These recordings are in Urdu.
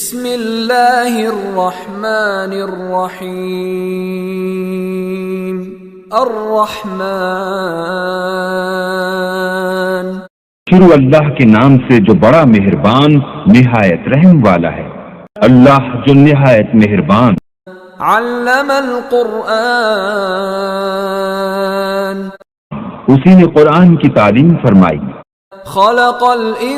بسم اللہ الرحمن الرحیم الرحمن، شروع اللہ کے نام سے جو بڑا مہربان نہایت رحم والا ہے، اللہ جو نہایت مہربان۔ علم القرآن، اسی نے قرآن کی تعلیم فرمائی۔ خلق الانسان،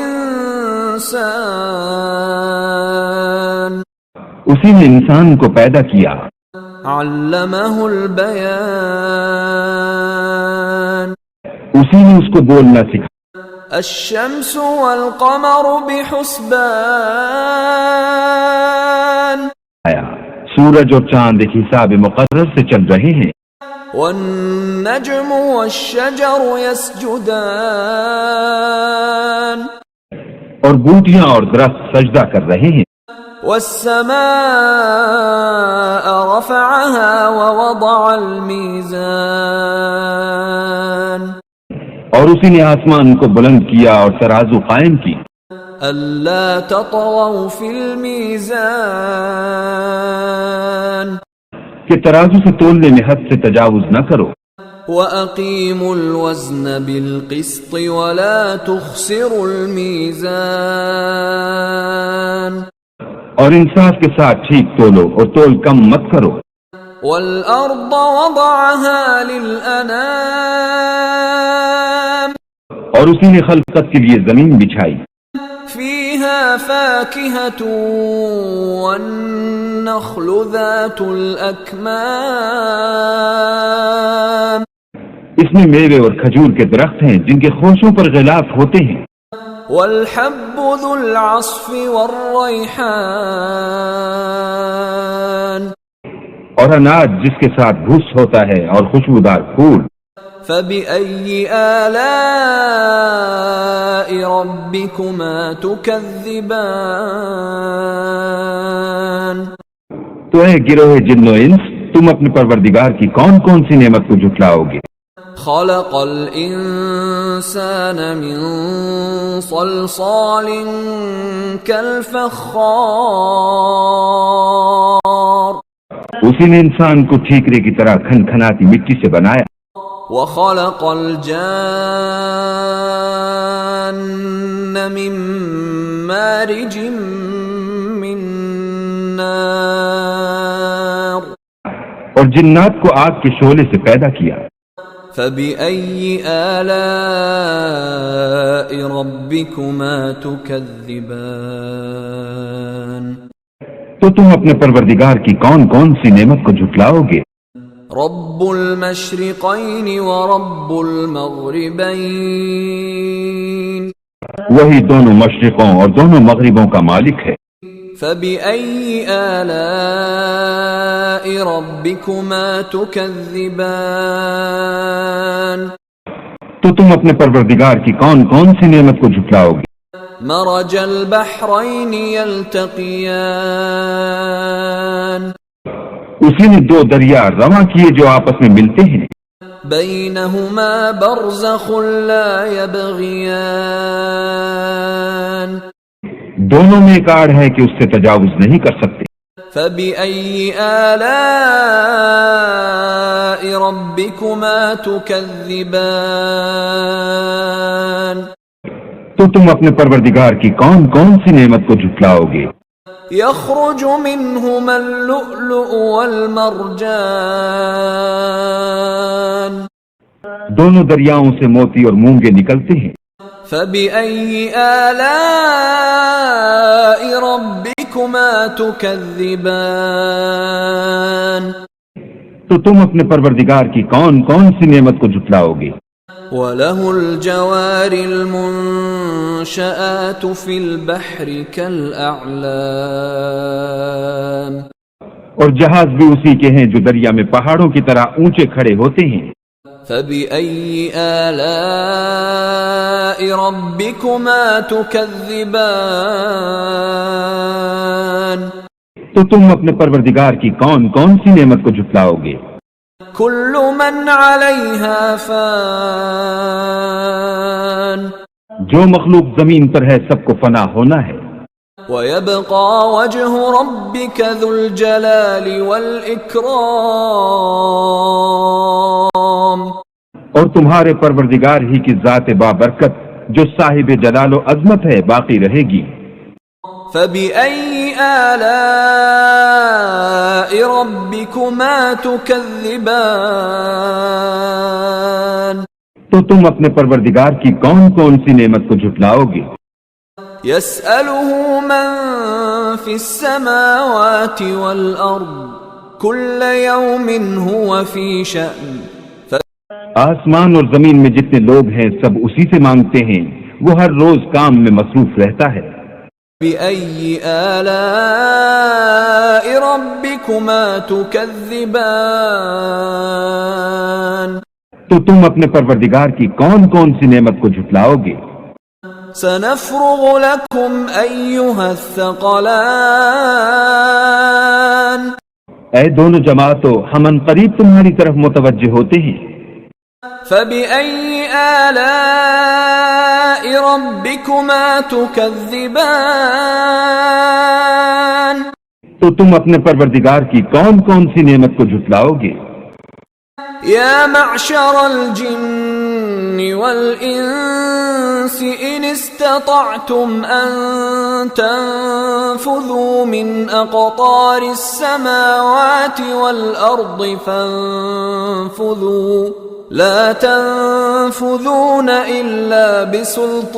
اسی نے انسان کو پیدا کیا۔ علمہ البیان، اسی نے اس کو بولنا سکھایا۔ الشمس والقمر بحسبان، سورج اور چاند ایک حساب مقرر سے چل رہے ہیں۔ والنجم والشجر يسجدان، اور بوٹیاں اور درخت سجدہ کر رہے ہیں۔ والسماء رفعها ووضع الميزان، اور اسی نے آسمان کو بلند کیا اور ترازو قائم کی۔ ألا تطغوا في الميزان، کہ ترازو سے تولنے میں حد سے تجاوز نہ کرو۔ وَأَقِيمُوا الْوَزْنَ بِالْقِسْطِ وَلَا تُخْسِرُوا الْمِيزَانَ، اور انصاف کے ساتھ ٹھیک تولو اور تول کم مت کرو۔ وَالْأَرْضَ وَضَعَهَا لِلْأَنَامِ، اور اسی نے خلقت کے لیے زمین بچھائی۔ فِيهَا فَاكِهَةٌ وَالنَّخْلُ ذَاتُ الْأَكْمَامِ، اس میں میوے اور کھجور کے درخت ہیں جن کے خوشوں پر غلاف ہوتے ہیں۔ وَالْحَبُّ ذُو الْعَصْفِ وَالرَّيْحَانِ، اور اناج جس کے ساتھ بھوس ہوتا ہے اور خوشبودار پھول۔ فَبِأَيِّ آلَاءِ رَبِّكُمَا تُكَذِّبَانِ، تو اے گروہ جن و انس، تم اپنے پروردگار کی کون کون سی نعمت کو جھٹلاؤ گے؟ خلق الانسان من صلصال كالفخار، اسی نے انسان کو ٹھیکرے کی طرح کھنکھناتی مٹی سے بنایا۔ وخلق الجان من مارج من نار، اور جنات کو آگ کے شعلے سے پیدا کیا۔ فبأي آلاء ربكما تكذبان، تو تم اپنے پروردگار کی کون کون سی نعمت کو جھٹلاؤ گے؟ رب المشرقین ورب المغربین، وہی دونوں مشرقوں اور دونوں مغربوں کا مالک ہے۔ فبأي آلاء ربكما تكذبان، تو تم اپنے پروردگار کی کون کون سی نعمت کو جھٹلاؤ گے؟ مرج البحرین یلتقیان، اسی نے دو دریا رواں کیے جو آپس میں ملتے ہیں۔ بینہما برزخ لا یبغیان، دونوں میں ایک آڑ ہے کہ اس سے تجاوز نہیں کر سکتے۔ فبأي آلاء ربكما تكذبان، تو تم اپنے پروردگار کی کون کون سی نعمت کو جھٹلاؤ گے؟ يخرج منهما اللؤلؤ والمرجان، دونوں دریاؤں سے موتی اور مونگے نکلتے ہیں۔ فبأي آلاء ربكما تكذبان، تو تم اپنے پروردگار کی کون کون سی نعمت کو جھٹلاؤ گے؟ وَلَهُ الْجَوَارِ الْمُنشَآتُ فِي الْبَحْرِ كَالْأَعْلَامِ، اور جہاز بھی اسی کے ہیں جو دریا میں پہاڑوں کی طرح اونچے کھڑے ہوتے ہیں۔ فَبِأَيِّ آلَاءِ رَبِّكُمَا تُكَذِّبَانِ، تو تم اپنے پروردگار کی کون کون سی نعمت کو جھٹلاؤ گے؟ كل من عليها فان، جو مخلوق زمین پر ہے سب کو فنا ہونا ہے۔ وَيَبْقَى وَجْهُ رَبِّكَ ذُو الْجَلَالِ وَالْإِكْرَامِ اور تمہارے پروردگار ہی کی ذات بابرکت جو صاحب جلال و عظمت ہے باقی رہے گی. فَبِأَيِّ آلَاءِ رَبِّكُمَا تُكَذِّبَانِ تو تم اپنے پروردگار کی کون کون سی نعمت کو جھٹلاؤ گے؟ يَسْأَلُهُ مَن فِي السَّمَاوَاتِ وَالْأَرْضِ كُلَّ يَوْمٍ هُوَ فِي شَأْنٍ. آسمان اور زمین میں جتنے لوگ ہیں سب اسی سے مانگتے ہیں، وہ ہر روز کام میں مصروف رہتا ہے. بِأَيِّ آلَاءِ رَبِّكُمَا تُكَذِّبَانِ تو تم اپنے پروردگار کی کون کون سی نعمت کو جھٹلاؤ گے؟ سَنَفْرُغُ لَكُمْ أَيُّهَ الثَّقَلَانِ اے دونوں جماعتوں، ہم عنقریب تمہاری طرف متوجہ ہوتے ہیں. فَبِأَيِّ آلَاءِ رَبِّكُمَا تُكَذِّبَانِ تو تم اپنے پروردگار کی کون کون سی نعمت کو جھٹلاؤ گے؟ يَا مَعْشَرَ الْجِنِّ وَالْإِنسِ إِنِ اسْتَطَعْتُمْ أَن تَنفُذُوا مِنْ أَقْطَارِ السَّمَاوَاتِ وَالْأَرْضِ فَانفُذُوا لَا تَنفُذُونَ إِلَّا بِسُلْطَانٍ.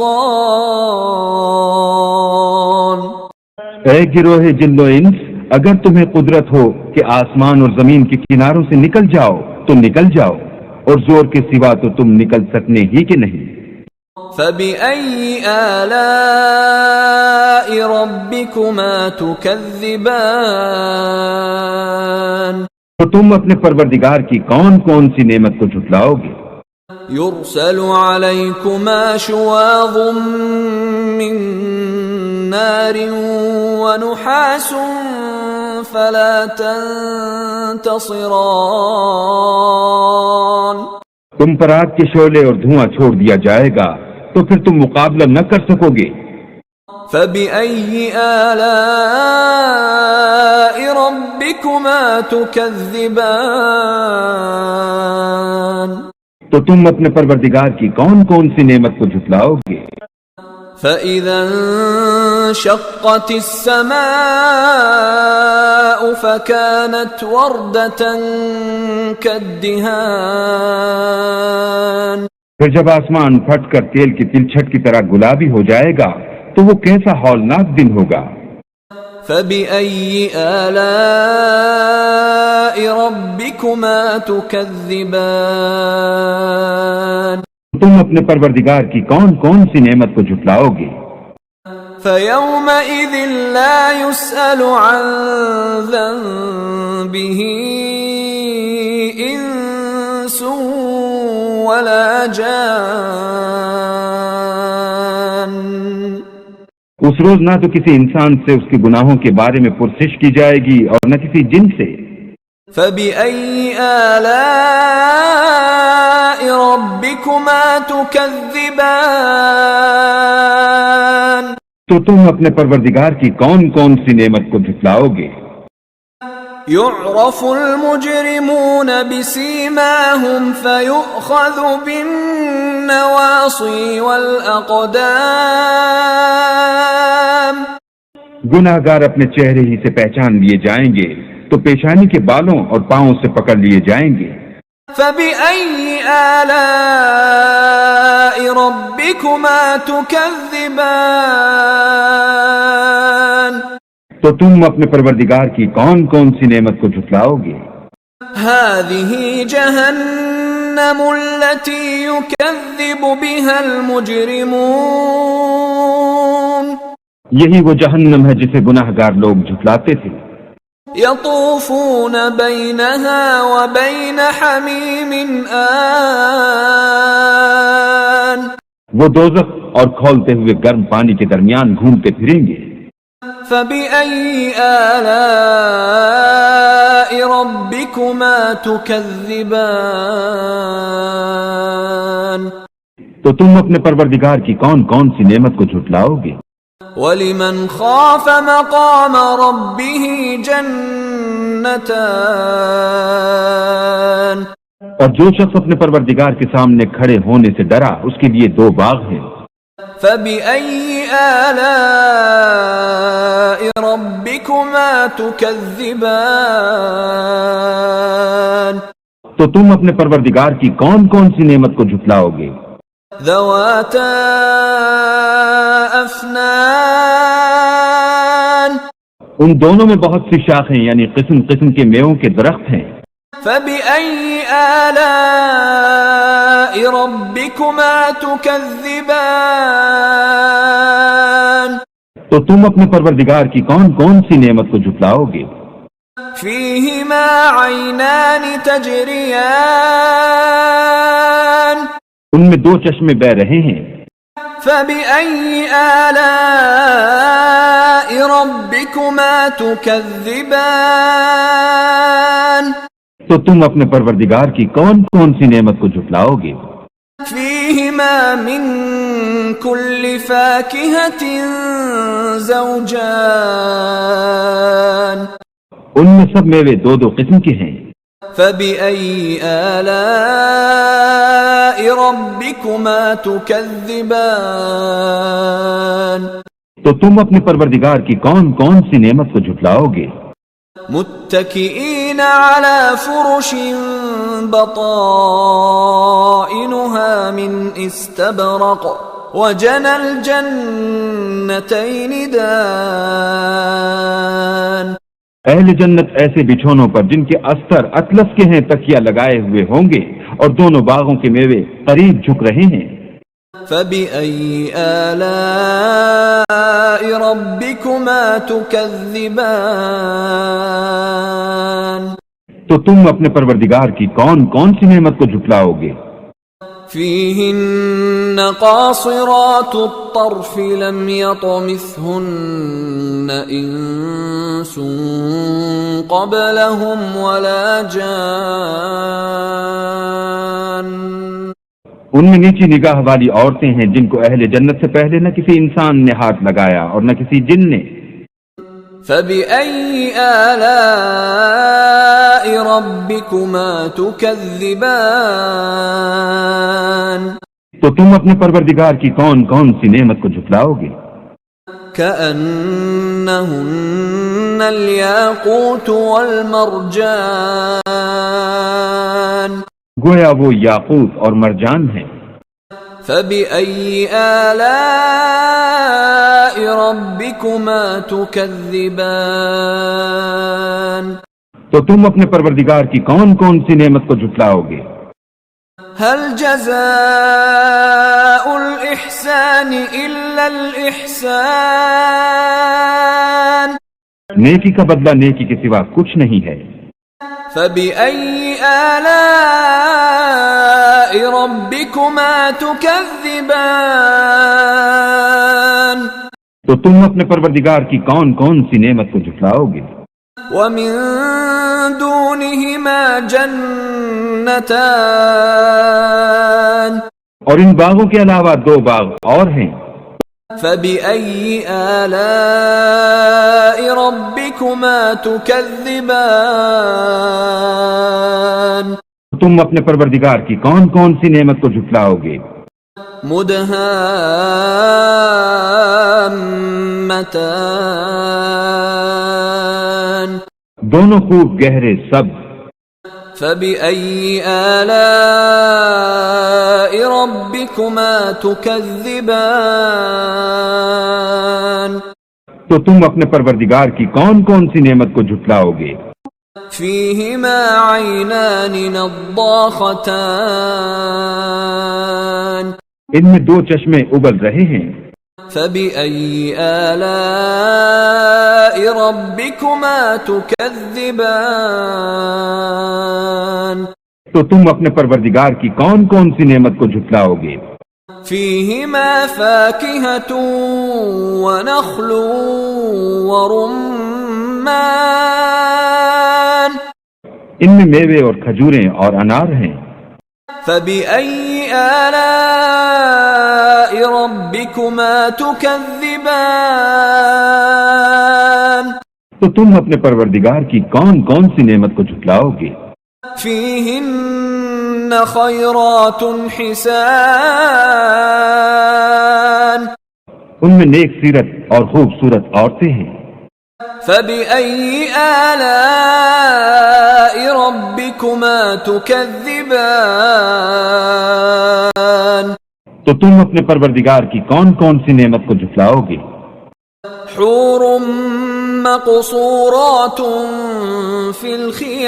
اے گروہ جن و انس، اگر تمہیں قدرت ہو کہ آسمان اور زمین کے کناروں سے نکل جاؤ تو نکل جاؤ، اور زور کے سوا تو تم نکل سکنے ہی کہ نہیں. فَبِأَيِّ آلَاءِ رَبِّكُمَا تُكَذِّبَانِ تو تم اپنے پروردگار کی کون کون سی نعمت کو جھٹلاؤ گے؟ يُرْسَلُ عَلَيْكُمَا شُوَاظٌ مِّن نَّارٍ وَنُحَاسٌ فَلَا تَنتَصِرَانِ تم پر آگ کے شعلے اور دھواں چھوڑ دیا جائے گا تو پھر تم مقابلہ نہ کر سکو گے. فَبِأَيِّ آلَاءِ رَبِّكُمَا تُكَذِّبَانِ تو تم اپنے پروردگار کی کون کون سی نعمت کو جھٹلاؤ گے؟ فَإِذَا انشَقَّتِ السَّمَاءُ فَكَانَتْ وَرْدَةً كَالدِّهَانِ پھر جب آسمان پھٹ کر تیل کی تلچھٹ کی طرح گلابی ہو جائے گا تو وہ کیسا ہولناک دن ہوگا. فَبِأَيِّ آلَاءِ رَبِّكُمَا تُكَذِّبَانِ تم اپنے پروردگار کی کون کون سی نعمت کو جھٹلاؤ گے؟ فَيَوْمَئِذٍ لَا يُسْأَلُ عَن ذَنبِهِ إِنسٌ وَلَا جَانٌ اس روز نہ تو کسی انسان سے اس کے گناہوں کے بارے میں پرسش کی جائے گی اور نہ کسی جن سے. فَبِأَيِّ آلَاءِ رَبِّكُمَا تُكَذِّبَانِ تو تم اپنے پروردگار کی کون کون سی نعمت کو جھٹلاؤ گے؟ يُعْرَفُ الْمُجْرِمُونَ بِسِيمَاهُمْ فَيُؤْخَذُ بِالنَّوَاصِي وَالْأَقْدَامِ گناہ گار اپنے چہرے ہی سے پہچان لیے جائیں گے تو پیشانی کے بالوں اور پاؤں سے پکڑ لیے جائیں گے. فَبِأَيِّ آلَاءِ رَبِّكُمَا تُكَذِّبَانِ تو تم اپنے پروردگار کی کون کون سی نعمت کو جھٹلاؤ گے؟ هَذِهِ جَهَنَّمُ الَّتِي يُكَذِّبُ بِهَا الْمُجْرِمُونَ یہی وہ جہنم ہے جسے گناہ گار لوگ جھٹلاتے تھے. يَطُوفُونَ بَيْنَهَا وَبَيْنَ حَمِيمٍ آنٍ وہ دوزخ اور کھولتے ہوئے گرم پانی کے درمیان گھومتے پھریں گے. فَبِأَيِّ آلَاءِ رَبِّكُمَا تُكَذِّبَانِ تو تم اپنے پروردگار کی کون کون سی نعمت کو جھٹلاؤ گے؟ وَلِمَنْ خَافَ مَقَامَ رَبِّهِ جَنَّتَانِ اور جو شخص اپنے پروردگار کے سامنے کھڑے ہونے سے ڈرا اس کے لیے 2 باغ ہیں۔ فَبِأَيِّ آلَاءِ رَبِّكُمَا تُكَذِّبَانِ تو تم اپنے پروردگار کی کون کون سی نعمت کو جھٹلاؤ گے؟ ذَوَاتَا أَفْنَانٍ ان دونوں میں بہت سی شاخیں یعنی قسم قسم کے میووں کے درخت ہیں۔ فَبِأَيِّ آلَاءِ رَبِّكُمَا تُكَذِّبَانِ تو تم اپنے پروردگار کی کون کون سی نعمت کو جھٹلاؤ گے؟ فِيهِمَا عَيْنَانِ تَجْرِيَانِ ان میں 2 چشمے بہ رہے ہیں۔ فَبِأَيِّ آلَاءِ رَبِّكُمَا تُكَذِّبَانِ تو تم اپنے پروردگار کی کون کون سی نعمت کو جھٹلاؤ گے؟ فِيهِمَا مِن كُلِّ فَاكِهَةٍ زَوْجَانِ ان میں سب میوے 2 قسم کے ہیں۔ فَبِأَيِّ آلَاءِ رَبِّكُمَا تُكَذِّبَانِ تو تم اپنے پروردگار کی کون کون سی نعمت کو جھٹلاؤ گے؟ متكئين على فرش بطائنها من استبرق وجنى الجنتين دان اہل جنت ایسے بچھونوں پر جن کے استر اطلس کے ہیں تکیہ لگائے ہوئے ہوں گے اور دونوں باغوں کے میوے قریب جھک رہے ہیں۔ فَبِأَيِّ آلَاءِ رَبِّكُمَا تُكَذِّبَانِ تو تم اپنے پروردگار کی کون کون سی نعمت کو جھٹلاؤ گے؟ فِيهِنَّ قَاصِرَاتُ الطَّرْفِ لَمْ يَطْمِثْهُنَّ إِنسٌ قَبْلَهُمْ وَلَا جَانٌّ ان میں نیچی نگاہ والی عورتیں ہیں جن کو اہل جنت سے پہلے نہ کسی انسان نے ہاتھ لگایا اور نہ کسی جن نے۔ فَبِأَيِّ آلَاءِ رَبِّكُمَا تُكَذِّبَانِ تو تم اپنے پروردگار کی کون کون سی نعمت کو جھٹلاؤ گے؟ كَأَنَّهُنَّ الْيَاقُوتُ وَالْمَرْجَانُ گویا وہ یاقوت اور مرجان ہیں۔ فَبِأَيِّ آلَاءِ رَبِّكُمَا تُكَذِّبَانِ تو تم اپنے پروردگار کی کون کون سی نعمت کو جھٹلاؤ گے؟ هَلْ جَزَاءُ الْإِحْسَانِ إِلَّا الْإِحْسَانُ نیکی کا بدلہ نیکی کے سوا کچھ نہیں ہے۔ فَبِأَيِّ آلَاءِ رَبِّكُمَا تُكَذِّبَانِ تو تم اپنے پروردگار کی کون کون سی نعمت کو جھٹلاؤ گے؟ وَمِن دُونِهِمَا جَنَّتَانِ اور ان باغوں کے علاوہ 2 باغ اور ہیں۔ فَبِأَيِّ آلَاءِ رَبِّكُمَا تُكَذِّبَانِ تم اپنے پروردگار کی کون کون سی نعمت کو جھٹلاؤ گے؟ مُدْهَامَّتَانِ دونوں خوب گہرے سبز۔ فَبِأَيِّ آلَاءِ رَبِّكُمَا تُكَذِّبَانِ تو تم اپنے پروردگار کی کون کون سی نعمت کو جھٹلاؤ گے؟ فِيهِمَا عَيْنَانِ نَضَّاخَتَانِ ان میں 2 چشمے ابل رہے ہیں۔ فَبِأَيِّ آلَاءِ رَبِّكُمَا تُكَذِّبَانِ تو تم اپنے پروردگار کی کون کون سی نعمت کو جھٹلاؤ گے؟ فِيهِمَا فَاكِهَةٌ وَنَخْلٌ وَرُمَّانٌ ان میں میوے اور کھجوریں اور انار ہیں۔ فَبِأَيِّ آلاء ربكما تكذبان تو تم اپنے پروردگار کی کون کون سی نعمت کو جھٹلاؤ گے؟ فيهن خيرات حسان ان میں نیک سیرت اور خوبصورت عورتیں ہیں. فبأي آلاء ربكما تكذبان تو تم اپنے پروردگار کی کون کون سی نعمت کو جھٹلاؤ گے؟ حور مقصورات في الخيام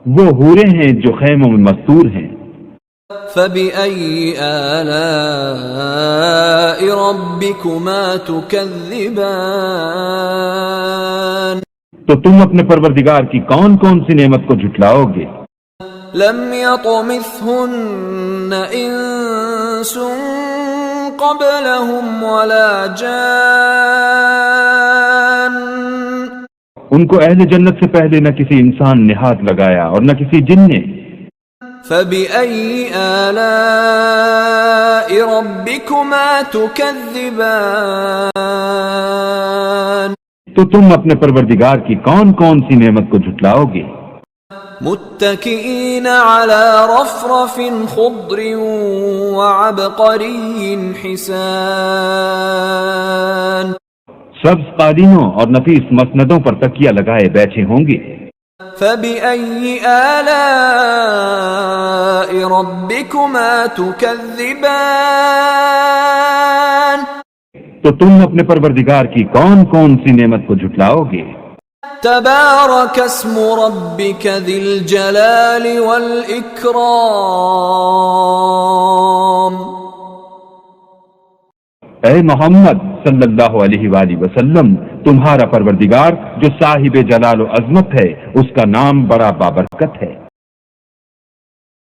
وہ حوریں ہیں جو خیموں میں مستور ہیں. فبأي آلاء ربكما تكذبان تو تم اپنے پروردگار کی کون کون سی نعمت کو جھٹلاؤ گے؟ لم يطمثهن انس قبلهم ولا جان ان کو اہل جنت سے پہلے نہ کسی انسان نے ہاتھ لگایا اور نہ کسی جن نے. فبأي آلاء ربكما تكذبان تو تم اپنے پروردگار کی کون کون سی نعمت کو جھٹلاؤ گے؟ متكئين على رفرف خضر وعبقري حسان سبز قالینوں اور نفیس مسندوں پر تکیہ لگائے بیٹھے ہوں گے. فبأي آلاء ربكما تكذبان تو تم اپنے پروردگار کی کون کون سی نعمت کو جھٹلاؤ گے؟ تبارك اسم ربك ذي الجلال والإكرام اے محمد صلی اللہ علیہ وآلہ وسلم، تمہارا پروردگار جو صاحب جلال و عظمت ہے، اس کا نام بڑا بابرکت ہے.